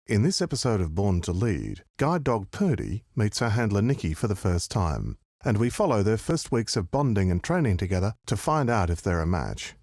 In this episode of Born to Lead, guide dog Perdie meets her handler Nikki for the first time, and we follow their first weeks of bonding and training together to find out if they're a match.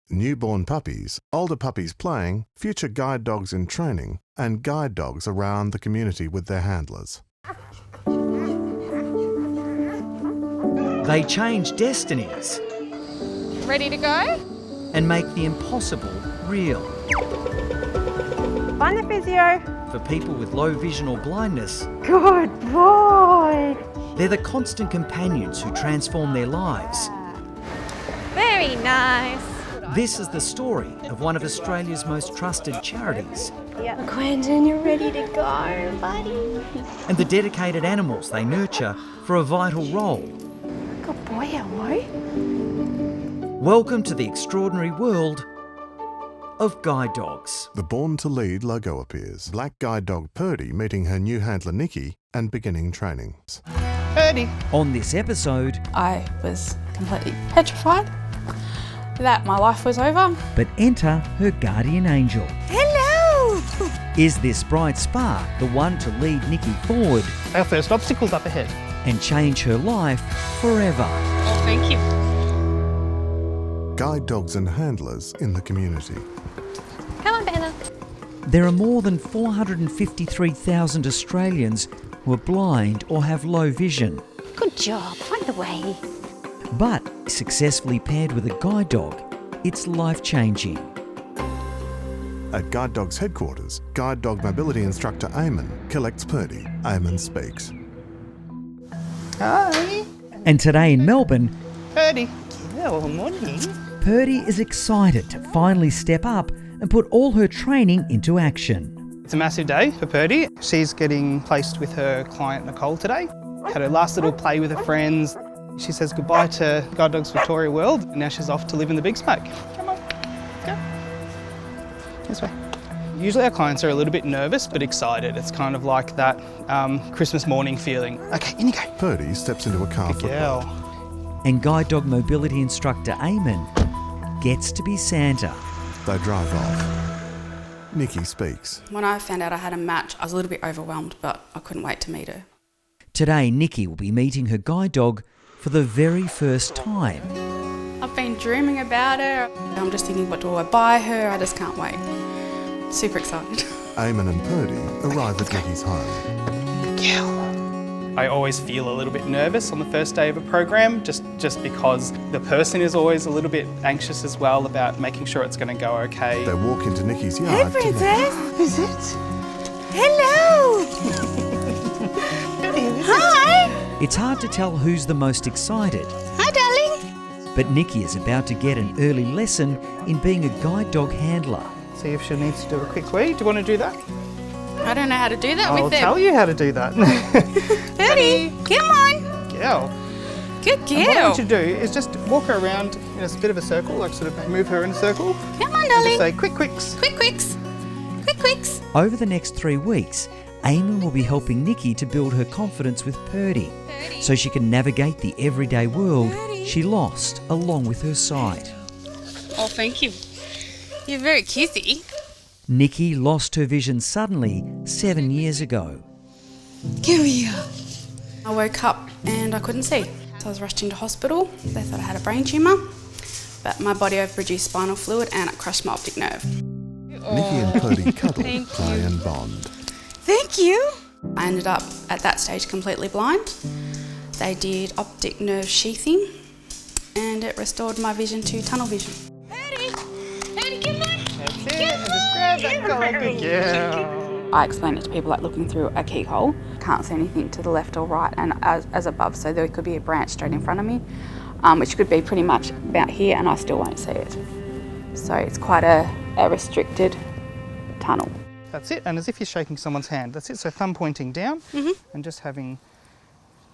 Newborn puppies, older puppies playing, future guide dogs in training, and guide dogs around the community with their handlers. They change destinies Ready to go? and make the impossible real. Find the physio. For people with low vision or blindness, Good boy. they're the constant companions who transform their lives. Very nice. This is the story of one of Australia's most trusted charities Quentin, you're ready to go, buddy. and the dedicated animals they nurture for a vital role. Good boy, Elmo. Welcome to the extraordinary world of guide dogs. The Born to Lead logo appears. Black guide dog Perdie meeting her new handler Nikki and beginning training. Perdie. On this episode, I was completely petrified that my life was over. but enter her guardian angel. Hello! Is this bright spark the one to lead Nikki forward Our first obstacle's up ahead. and change her life forever? Oh, thank you. Guide dogs and handlers in the community. Come on, Benna. There are more than 453,000 Australians who are blind or have low vision. Good job. Find the way. But successfully paired with a guide dog, it's life-changing. At Guide Dog's headquarters, guide dog mobility instructor Eamon collects Perdie. Eamon speaks. Hi. And today in Melbourne, Perdie. Well, morning. Perdie is excited to finally step up and put all her training into action. It's a massive day for Perdie. She's getting placed with her client Nicole today. Had her last little play with her friends. She says goodbye to Guide Dogs Victoria World, and now she's off to live in the big smoke. Come on, go. This way. Usually our clients are a little bit nervous but excited. It's kind of like that Christmas morning feeling. Okay, in you go. Perdie steps into a car Good for girl. Perdie. And guide dog mobility instructor Eamon gets to be Santa. They drive off. Nikki speaks. When I found out I had a match, I was a little bit overwhelmed, but I couldn't wait to meet her. Today, Nikki will be meeting her guide dog for the very first time. I've been dreaming about her. I'm just thinking, what do I buy her? I just can't wait. Super excited. Eamon and Perdie arrive at Nikki's home. Girl. I always feel a little bit nervous on the first day of a program, just because the person is always a little bit anxious as well about making sure it's going to go okay. They walk into Nikki's yard to meet. Is it? Hello. Hi. It's hard to tell who's the most excited, Hi, darling. but Nikki is about to get an early lesson in being a guide dog handler. See if she needs to do a quick wee. Do you want to do that? I don't know how to do that I'll with them. tell you how to do that. Perdie, come on. Girl. Good And what I girl. want you to do is just walk her around in a bit of a circle, like sort of move her in a circle. Come on, And darling. just say quick quicks. Quick quicks. Quick quicks. Over the next 3 weeks, Eamon will be helping Nikki to build her confidence with Perdie so she can navigate the everyday world she lost along with her sight. Oh, thank you. You're very kissy. Nikki lost her vision suddenly 7 years ago. Come here. I woke up and I couldn't see. So I was rushed into hospital. They thought I had a brain tumour, but my body overproduced spinal fluid and it crushed my optic nerve. Nikki and Perdie cuddle, play and bond. Thank you. I ended up at that stage completely blind. They did optic nerve sheathing and it restored my vision to tunnel vision. Perdie, come on. That's it. And just grab that collar. Good girl. I explain it to people like looking through a keyhole. Can't see anything to the left or right and as above, so there could be a branch straight in front of me, which could be pretty much about here and I still won't see it. So it's quite a restricted tunnel. That's it. And as if you're shaking someone's hand. That's it. So thumb pointing down and just having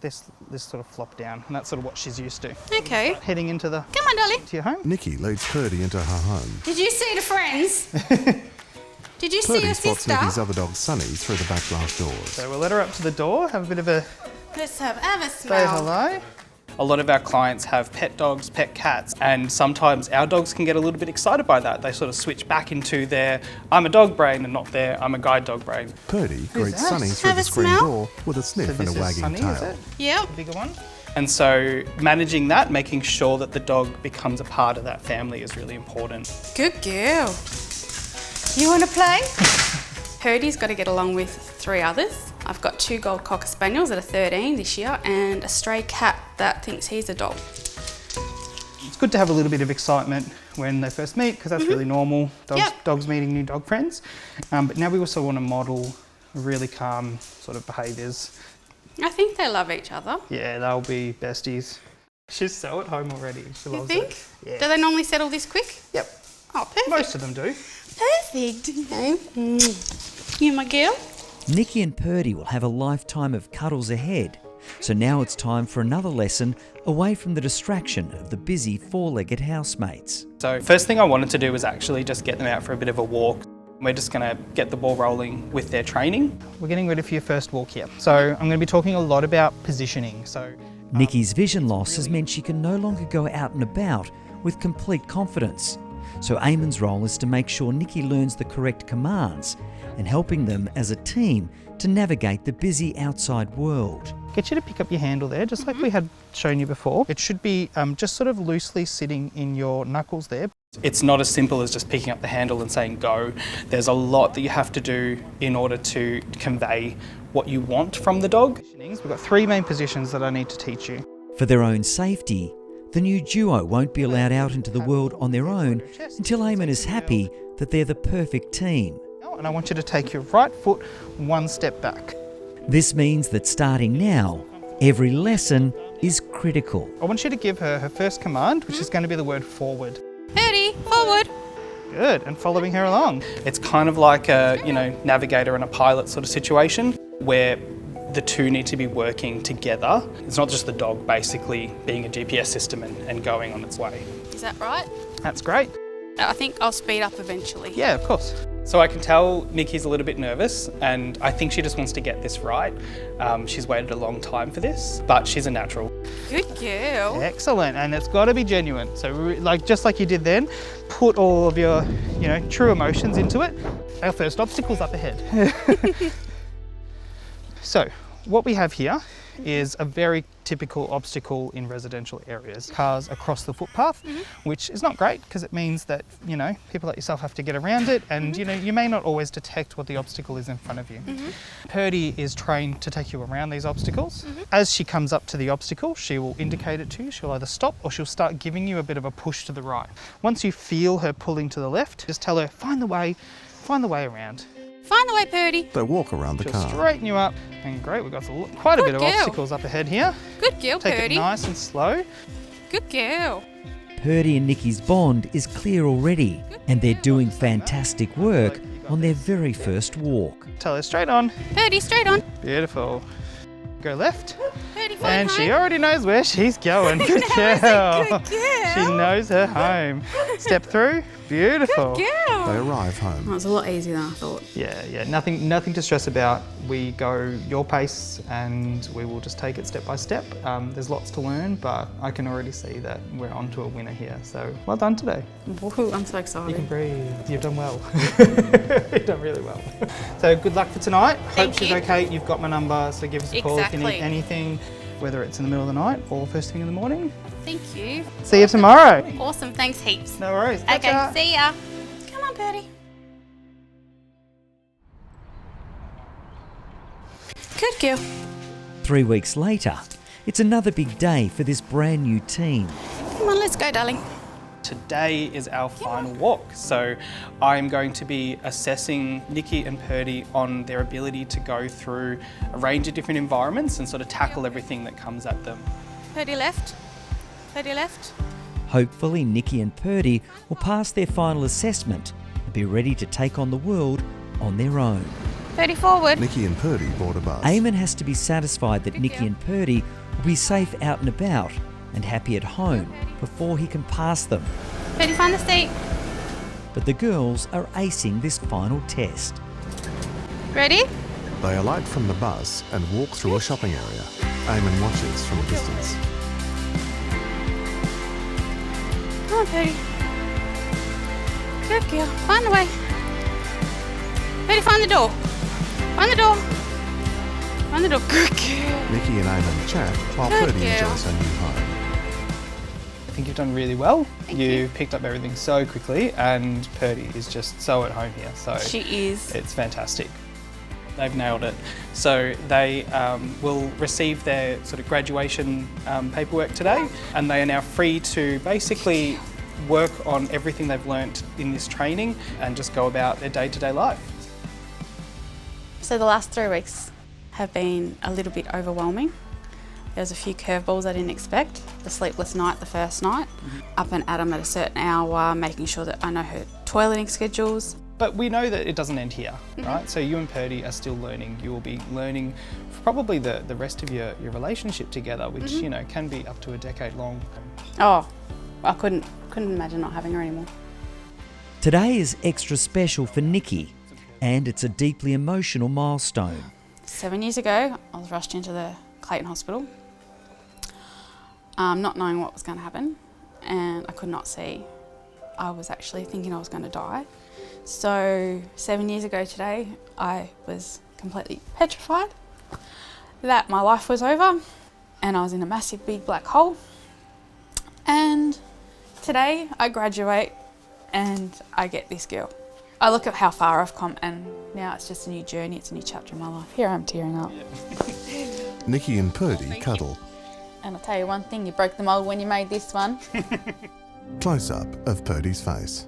this sort of flop down. And that's sort of what she's used to. Okay. Heading into Come on, darling. your home. Nikki leads Perdie into her home. Did you see the friends? Did you see Perdie your spots sister? Nikki's other dog Sunny through the back glass doors. So we'll let her up to the door, have a bit of a Let's have a say smell. hello. A lot of our clients have pet dogs, pet cats, and sometimes our dogs can get a little bit excited by that. They sort of switch back into their I'm a dog brain and not their I'm a guide dog brain. Perdie greets that? Sunny through Have the a screen smell? door with a sniff and a This is wagging Sunny, tail. is it? Yep. The bigger one. And so managing that, making sure that the dog becomes a part of that family is really important. Good girl. You want to play? Perdie's got to get along with 3 others. I've got 2 gold cocker spaniels that are 13 this year and a stray cat that thinks he's a dog. It's good to have a little bit of excitement when they first meet because that's really normal. Dogs meeting new dog friends. But now we also want to model really calm sort of behaviours. I think they love each other. Yeah, they'll be besties. She's so at home already. She You loves think? it. Yeah. Do they normally settle this quick? Yep. Oh, perfect. Most of them do. Perfect. Okay. You my girl? Nikki and Perdie will have a lifetime of cuddles ahead. So now it's time for another lesson away from the distraction of the busy 4-legged housemates. So first thing I wanted to do was actually just get them out for a bit of a walk. We're just going to get the ball rolling with their training. We're getting ready for your first walk here. So I'm going to be talking a lot about positioning. So Nikki's vision loss has meant she can no longer go out and about with complete confidence. So Eamon's role is to make sure Nikki learns the correct commands and helping them as a team to navigate the busy outside world. get you to pick up your handle there, just like we had shown you before. It should be just sort of loosely sitting in your knuckles there. It's not as simple as just picking up the handle and saying go. There's a lot that you have to do in order to convey what you want from the dog. We've got 3 main positions that I need to teach you. For their own safety, the new duo won't be allowed out into the world on their own until Eamon is happy that they're the perfect team. And I want you to take your right foot 1 step back. This means that starting now, every lesson is critical. I want you to give her her first command, which is going to be the word forward. Perdie, forward. Good, and following her along. It's kind of like a, navigator and a pilot sort of situation where the two need to be working together. It's not just the dog basically being a GPS system and going on its way. Is that right? That's great. I think I'll speed up eventually. Yeah, of course. So I can tell Nikki's a little bit nervous and I think she just wants to get this right. She's waited a long time for this, but she's a natural. Good girl. Excellent, and it's got to be genuine. So just like you did then, put all of your, true emotions into it. Our first obstacle's up ahead. So what we have here is a very typical obstacle in residential areas. Cars across the footpath, which is not great because it means that, people like yourself have to get around it and, you may not always detect what the obstacle is in front of you. Perdie is trained to take you around these obstacles. As she comes up to the obstacle, she will indicate it to you. She'll either stop or she'll start giving you a bit of a push to the right. Once you feel her pulling to the left, just tell her, find the way around. Find the way, Perdie. They walk around the She'll car. straighten you up. And great, we've got quite a bit of girl. obstacles up ahead here. Good girl, Take it Perdie. nice and slow. Good girl. Perdie and Nikki's bond is clear already, and they're doing fantastic work on their very first walk. Tell her straight on. Perdie, straight on. Beautiful. Go left. Perdie, find And she home. already knows where she's going. Good girl. Good girl. She knows her home. Step through. Beautiful. Good girl. They arrive home. That was a lot easier than I thought. Yeah, nothing to stress about. We go your pace and we will just take it step by step. There's lots to learn, but I can already see that we're on to a winner here. So well done today. Woohoo, I'm so You excited. can breathe. You've done well. You've done really well. So good luck for tonight. Thank Hope she's you. okay. You've got my number, so give us a call if you Exactly. need anything, whether it's in the middle of the night or first thing in the morning. Thank you. See you tomorrow. Awesome. Thanks heaps. No worries. Okay, Ta-ta. see ya. Come on, Perdie. Good girl. 3 weeks later, it's another big day for this brand new team. Come on, let's go, darling. Today is our final walk, so I'm going to be assessing Nikki and Perdie on their ability to go through a range of different environments and sort of tackle everything that comes at them. Perdie left. Perdie left. Hopefully, Nikki and Perdie will pass their final assessment and be ready to take on the world on their own. Perdie forward. Nikki and Perdie board a bus. Eamon has to be satisfied that Nikki and Perdie will be safe out and about and happy at home before he can pass them. Perdie, find the seat. But the girls are acing this final test. Ready? They alight from the bus and walk through a shopping area. Eamon watches from a distance. Come on, Perdie. Good girl. Find the way. Perdie, find the door. Find the door. Find the door. Good girl. Nikki and Eamon chat while Good Perdie girl. enjoys her new home. I think you've done really well. Thank You you. picked up everything so quickly, and Perdie is just so at home here. So She is. it's fantastic. They've nailed it. So they will receive their sort of graduation paperwork today, and they are now free to basically work on everything they've learnt in this training and just go about their day-to-day life. So the last 3 weeks have been a little bit overwhelming. There was a few curveballs I didn't expect. The sleepless night the first night, up and at 'em at a certain hour, making sure that I know her toileting schedules. But we know that it doesn't end here, right? So you and Perdie are still learning. You will be learning probably the rest of your relationship together, which you know can be up to a decade long. Oh, I couldn't imagine not having her anymore. Today is extra special for Nikki, and it's a deeply emotional milestone. 7 years ago, I was rushed into the Clayton Hospital, not knowing what was going to happen, and I could not see. I was actually thinking I was going to die. So 7 years ago today, I was completely petrified that my life was over and I was in a massive big black hole. And today I graduate and I get this girl. I look at how far I've come, and now it's just a new journey, it's a new chapter in my life. Here I'm tearing up. Nikki and Perdie cuddle. And I'll tell you one thing, you broke the mould when you made this one. Close-up of Perdie's face.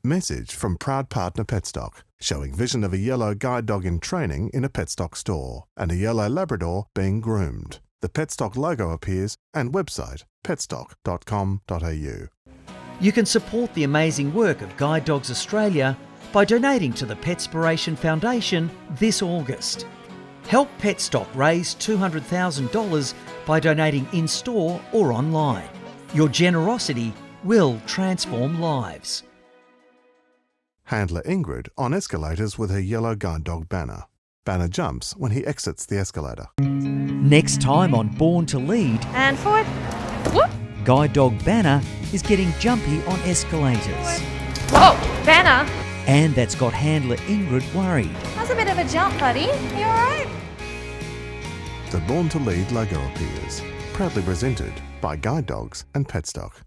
Message from proud partner Petstock, showing vision of a yellow guide dog in training in a Petstock store and a yellow Labrador being groomed. The Petstock logo appears and website petstock.com.au. You can support the amazing work of Guide Dogs Australia by donating to the Petspiration Foundation this August. Help Petstock raise $200,000 by donating in-store or online. Your generosity will transform lives. Handler Ingrid on escalators with her yellow guide dog Banner. Banner jumps when he exits the escalator. Next time on Born to Lead, And forward. Whoop. Guide Dog Banner is getting jumpy on escalators. Whoa, Banner. And that's got handler Ingrid worried. That's a bit of a jump, buddy. You alright? The Born to Lead logo appears, proudly presented by Guide Dogs and Petstock.